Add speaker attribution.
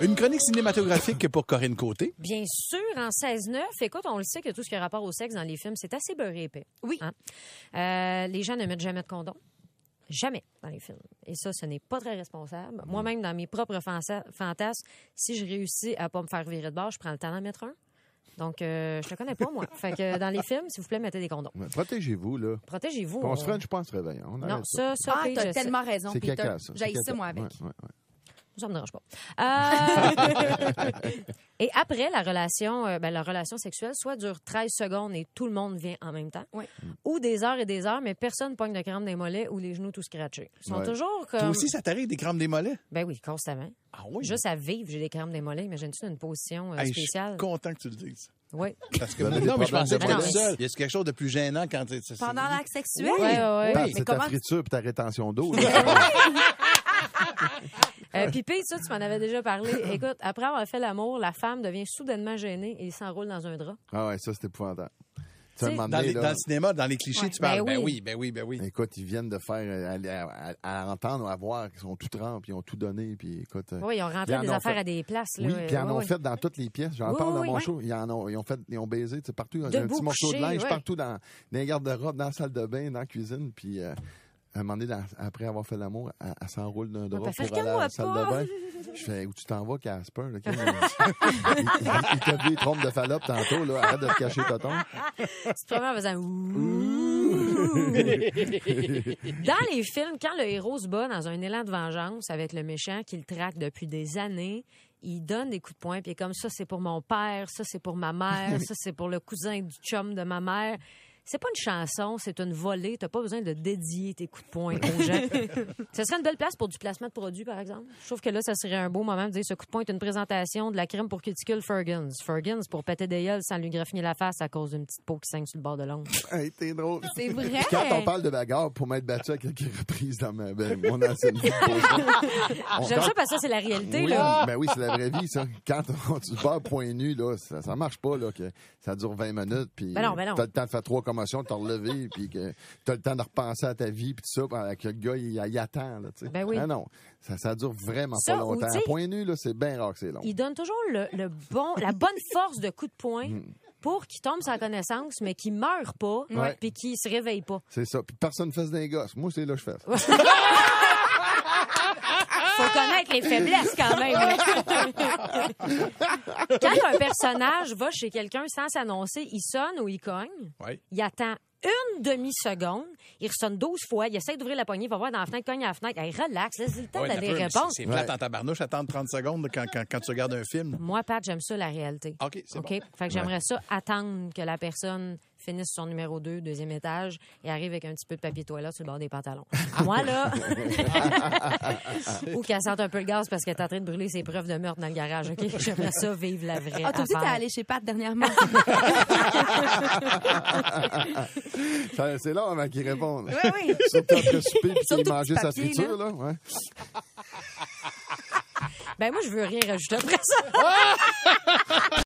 Speaker 1: Une chronique cinématographique pour Corinne Côté.
Speaker 2: Bien sûr, en 16-9, écoute, on le sait que tout ce qui a rapport au sexe dans les films, c'est assez beurré épais.
Speaker 3: Oui.
Speaker 2: Hein? Les gens ne mettent jamais de condom. Jamais dans les films. Et ça, ce n'est pas très responsable. Moi-même, dans mes propres fantasmes, si je réussis à pas me faire virer de bord, je prends le temps d'en mettre un. Donc, je te connais pas, moi. Fait que dans les films, s'il vous plaît, mettez des condoms.
Speaker 4: Protégez-vous, là.
Speaker 2: Protégez-vous.
Speaker 4: On se french pas en se réveillant. On
Speaker 2: Non,
Speaker 4: arrête
Speaker 2: ça,
Speaker 3: Ah,
Speaker 2: Paige,
Speaker 3: t'as tellement raison,
Speaker 4: C'est
Speaker 3: Peter.
Speaker 4: caca, ça.
Speaker 3: J'haïs
Speaker 4: C'est
Speaker 3: ça,
Speaker 4: caca.
Speaker 3: moi, avec.
Speaker 4: Ouais.
Speaker 2: Ça me dérange pas. Et après, la relation sexuelle, soit dure 13 secondes et tout le monde vient en même temps,
Speaker 3: Oui.
Speaker 2: ou des heures et des heures, mais personne pogne de crampes des mollets ou les genoux tout scratchés. Ils sont toujours comme...
Speaker 1: Toi aussi, ça t'arrive des crampes des mollets?
Speaker 2: Ben oui, constamment.
Speaker 1: Ah oui?
Speaker 2: Juste à vivre, j'ai des crampes des mollets. Imagine-tu une position
Speaker 1: Hey, je
Speaker 2: spéciale?
Speaker 1: suis content que tu le dises.
Speaker 2: Oui.
Speaker 1: Parce que
Speaker 4: Vous avez
Speaker 1: non,
Speaker 4: des
Speaker 1: mais je pensais
Speaker 4: problèmes
Speaker 1: que
Speaker 2: de
Speaker 1: j'étais
Speaker 2: mollets.
Speaker 1: seul. Il y a quelque chose de plus gênant quand tu...
Speaker 3: Pendant l'acte sexuel?
Speaker 2: Oui, oui.
Speaker 4: Pat,
Speaker 3: Mais
Speaker 4: c'est ta
Speaker 3: comment-
Speaker 4: friture et ta rétention d'eau. là.
Speaker 2: Puis Pete, ça, tu m'en avais déjà parlé. Écoute, après avoir fait l'amour, la femme devient soudainement gênée et s'enroule dans un drap.
Speaker 4: Ah ouais, ça, c'est épouvantable. Tu sais,
Speaker 2: Tu sais,
Speaker 4: à un moment
Speaker 1: Dans,
Speaker 4: donné,
Speaker 1: dans
Speaker 4: là,
Speaker 1: le cinéma, dans les clichés,
Speaker 2: Ouais.
Speaker 1: tu parles.
Speaker 2: Ben
Speaker 1: Ben oui.
Speaker 4: écoute, ils viennent de faire à entendre ou à voir qu'ils sont tout trempes, ils ont tout donné, puis écoute...
Speaker 2: Oui, ils ont rentré
Speaker 4: ils en
Speaker 2: des
Speaker 4: ont
Speaker 2: affaires
Speaker 4: fait.
Speaker 2: à des places. Là.
Speaker 4: Oui, puis ils en ont
Speaker 2: Oui.
Speaker 4: fait dans toutes les pièces. J'en
Speaker 2: Oui,
Speaker 4: parle dans
Speaker 2: oui,
Speaker 4: mon
Speaker 2: oui.
Speaker 4: show. Ils ont baisé, tu sais, partout. Il y a un
Speaker 2: Debout,
Speaker 4: petit morceau de
Speaker 2: couché,
Speaker 4: linge
Speaker 2: oui.
Speaker 4: partout dans les garde-robes, dans la salle de bain, dans la cuisine. Puis, à un moment donné, après avoir fait l'amour, elle s'enroule d'un drap
Speaker 2: puis elle fait,
Speaker 4: pour aller à la salle
Speaker 2: Regarde-moi
Speaker 4: de bain. Je fais, où tu t'en vas, Casper? Là, il t'a vu, trompe de Fallope tantôt, là. Arrête de te cacher, tonton.
Speaker 2: C'est vraiment en faisant ouh. Dans les films, quand le héros se bat dans un élan de vengeance avec le méchant qui le traque depuis des années, il donne des coups de poing, puis il est comme ça, c'est pour mon père, ça, c'est pour ma mère, ça, c'est pour le cousin du chum de ma mère. C'est pas une chanson, c'est une volée. T'as pas besoin de dédier tes coups de poing aux gens. Ce serait une belle place pour du placement de produits, par exemple. Je trouve que là, ça serait un beau moment de dire ce coup de poing est une présentation de la crème pour cuticule Fergans. Fergans pour péter des gueules sans lui graffiner la face à cause d'une petite peau qui saigne sur le bord de l'ongle.
Speaker 4: Hey, t'es drôle.
Speaker 3: C'est vrai.
Speaker 4: Puis quand on parle de bagarre, pour m'être battu à quelques reprises dans mon ancienne vie de poisson.
Speaker 2: J'aime ça parce que ça, c'est la réalité.
Speaker 4: Oui,
Speaker 2: Là.
Speaker 4: ben oui, c'est la vraie vie, ça. Quand tu te bats point nu, là, ça marche pas, là, que ça dure 20 minutes, puis
Speaker 2: Ben non.
Speaker 4: t'as le temps de faire 3 commotions, de te relever, puis que t'as le temps de repenser à ta vie, puis tout ça, pendant que le gars, il attend, là, tu sais.
Speaker 2: Ben oui.
Speaker 4: Ah non, ça dure vraiment
Speaker 2: Ça,
Speaker 4: pas
Speaker 2: ou,
Speaker 4: longtemps.
Speaker 2: tu sais,
Speaker 4: À point nu, là, c'est bien rare que c'est long.
Speaker 2: Il donne toujours la bonne force de coup de poing pour qu'il tombe sans connaissance, mais qu'il meure pas,
Speaker 4: Ouais.
Speaker 2: puis qu'il se réveille pas.
Speaker 4: C'est ça. Puis personne ne fait des gosses. Moi, c'est là que je fais.
Speaker 2: Faut connaître les faiblesses quand même. Quand un personnage va chez quelqu'un sans s'annoncer, il sonne ou il cogne,
Speaker 1: Oui.
Speaker 2: il attend une demi-seconde, il ressonne 12 fois, il essaie d'ouvrir la poignée, il va voir dans la fenêtre, cogne à la fenêtre. Hey, relax, laisse-le le temps
Speaker 1: Ouais,
Speaker 2: d'aller
Speaker 1: mais
Speaker 2: répondre.
Speaker 1: c'est plate en tabarnouche, attendre 30 secondes quand tu regardes un film.
Speaker 2: Moi, Pat, j'aime ça, la réalité.
Speaker 1: OK, c'est
Speaker 2: OK?
Speaker 1: bon.
Speaker 2: Fait que j'aimerais ça attendre que la personne finisse son numéro 2, deuxième étage, et arrive avec un petit peu de papier toilette sur le bord des pantalons. Moi, là... Ou qu'elle sente un peu le gaz parce qu'elle est en train de brûler ses preuves de meurtre dans le garage. OK? J'aimerais ça vivre la vraie
Speaker 3: Ah, toi aussi, t'es
Speaker 2: affaire.
Speaker 3: allé chez Pat dernièrement.
Speaker 4: C'est long avant qu'ils répondent.
Speaker 3: Oui, oui.
Speaker 4: Surtout après souper, puis
Speaker 3: Surtout
Speaker 4: qu'il mangeait
Speaker 3: petit
Speaker 4: sa
Speaker 3: papier,
Speaker 4: friture, là. Ouais.
Speaker 2: Ben moi, je veux rien rajouter après ça.